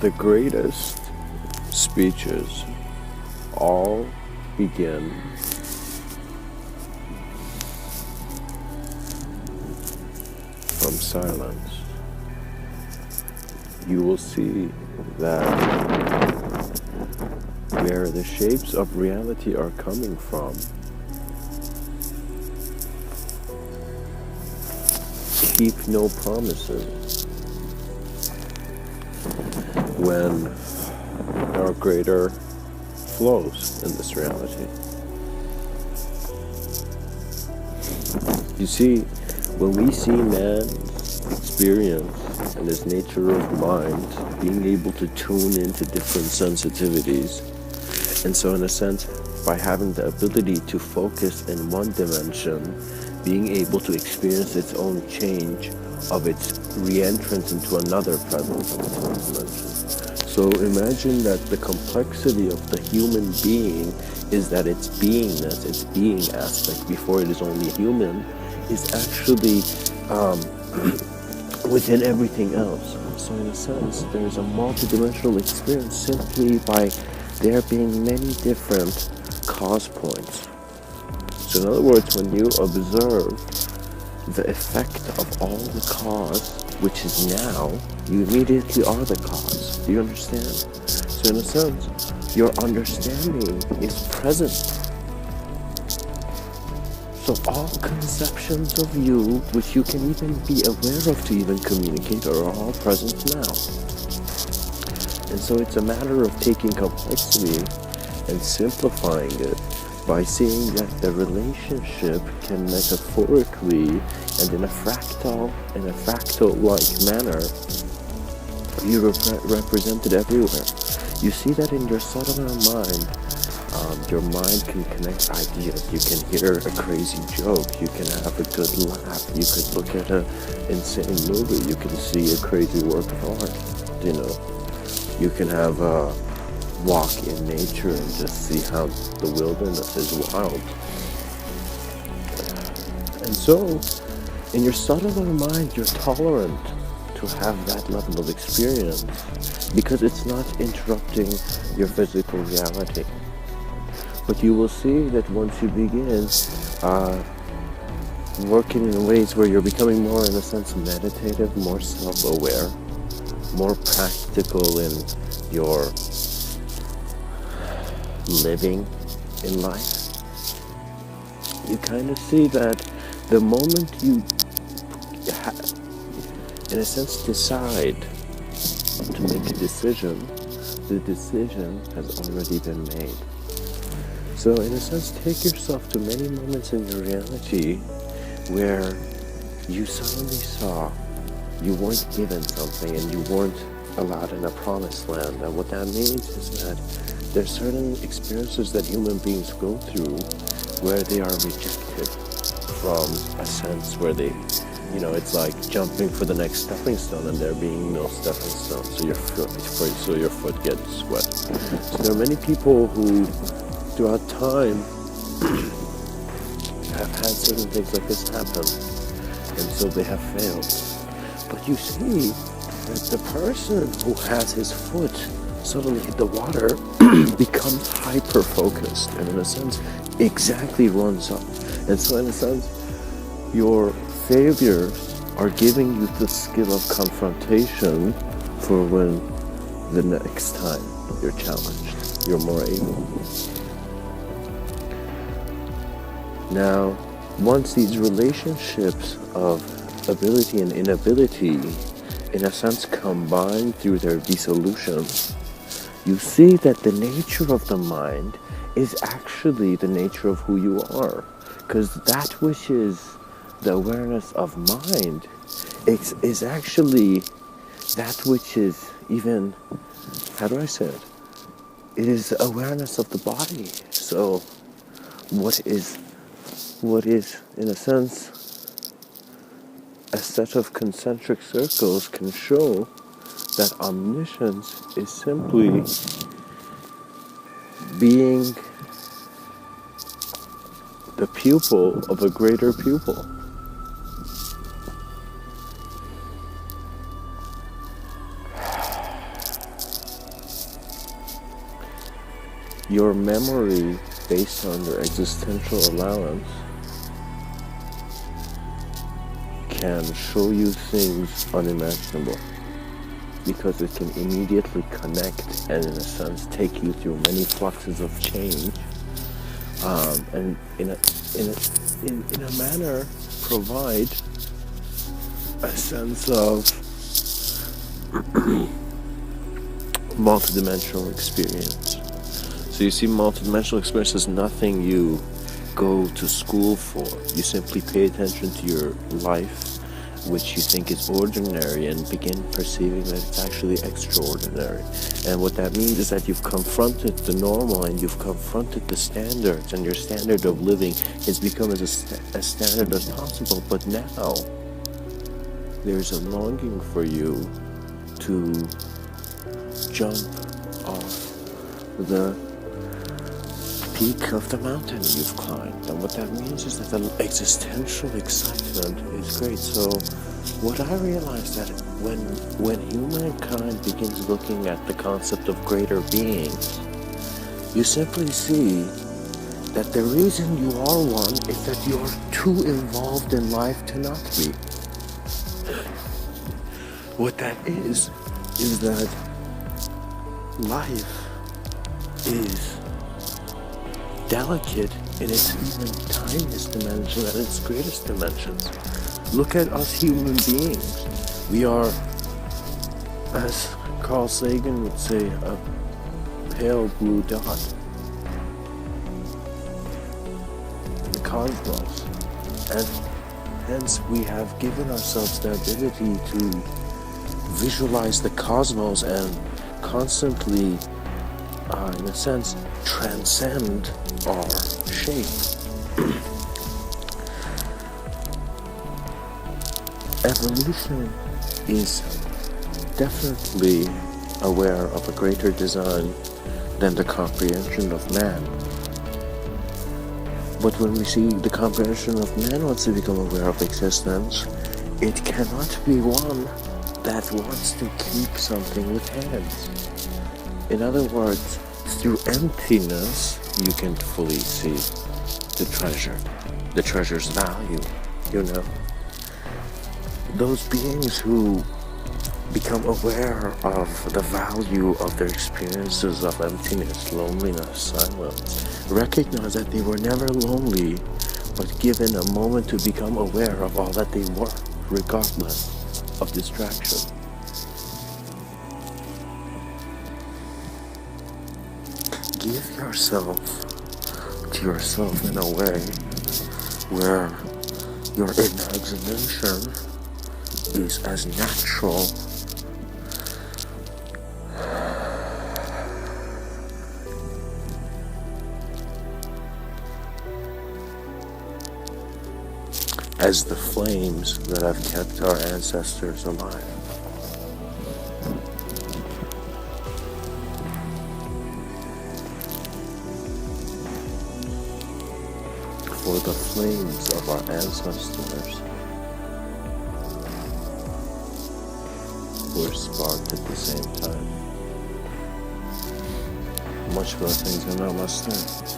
the greatest speeches all begin from silence. You will see that where the shapes of reality are coming from, keep no promises. When our greater flows in this reality. You see, when we see man's experience and his nature of mind being able to tune into different sensitivities, and so in a sense, by having the ability to focus in one dimension, being able to experience its own change of its re-entrance into another presence of its own dimension. So imagine that the complexity of the human being is that its beingness, its being aspect before it is only human, is actually within everything else. So in a sense, there is a multidimensional experience simply by there being many different cause points. So in other words, when you observe the effect of all the cause, which is now, you immediately are the cause. Do you understand? So in a sense, your understanding is present. So all conceptions of you, which you can even be aware of to even communicate, are all present now. And so it's a matter of taking complexity and simplifying it by seeing that the relationship can metaphorically and in a fractal-like manner be represented everywhere. You see that in your subtler mind. Your mind can connect ideas. You can hear a crazy joke. You can have a good laugh. You could look at an insane movie. You can see a crazy work of art. You know, you can have a walk in nature and just see how the wilderness is wild. And so, in your subtler mind, you're tolerant to have that level of experience because it's not interrupting your physical reality. But you will see that once you begin working in ways where you're becoming more, in a sense, meditative, more self-aware, more practical in your living in life, you kind of see that the moment you, in a sense, decide to make a decision, the decision has already been made. So in a sense, take yourself to many moments in your reality where you suddenly saw you weren't given something and you weren't allowed in a promised land. And what that means is that there's certain experiences that human beings go through where they are rejected from a sense where they, you know, it's like jumping for the next stepping stone and there being no stepping stone, so your foot gets wet. So there are many people who throughout time have had certain things like this happen, and so they have failed. But you see that the person who has his foot suddenly hit the water becomes hyper-focused and in a sense exactly runs up. And so in a sense, your failures are giving you the skill of confrontation for when the next time you're challenged, you're more able. Now, once these relationships of ability and inability, in a sense, combine through their dissolution, you see that the nature of the mind is actually the nature of who you are. Because that which is the awareness of mind is actually that which is even, how do I say it? It is awareness of the body. So what is, in a sense, a set of concentric circles can show that omniscience is simply being the pupil of a greater pupil. Your memory, based on your existential allowance, can show you things unimaginable because it can immediately connect and, in a sense, take you through many fluxes of change, and in a manner provide a sense of multidimensional experience. So you see, multidimensional experience is nothing you go to school for. You simply pay attention to your life, which you think is ordinary, and begin perceiving that it's actually extraordinary. And what that means is that you've confronted the normal and you've confronted the standards, and your standard of living has become as standard as possible. But now there's a longing for you to jump off the peak of the mountain you've climbed. And what that means is that the existential excitement is great. So what I realized that when humankind begins looking at the concept of greater beings, you simply see that the reason you are one is that you are too involved in life to not be. What that is that life is delicate in its even tiniest dimension and its greatest dimensions. Look at us human beings. We are, as Carl Sagan would say, a pale blue dot in the cosmos. And hence we have given ourselves the ability to visualize the cosmos and constantly, in a sense, transcend our shape. Evolution is definitely aware of a greater design than the comprehension of man. But when we see the comprehension of man wants to become aware of existence, it cannot be one that wants to keep something with hands. In other words, through emptiness, you can fully see the treasure's value, Those beings who become aware of the value of their experiences of emptiness, loneliness, silence, recognize that they were never lonely, but given a moment to become aware of all that they were, regardless of distraction. Give yourself to yourself in a way where your imagination is as natural as the flames that have kept our ancestors alive. For the flames of our ancestors were sparked at the same time. Much blessings and namaste.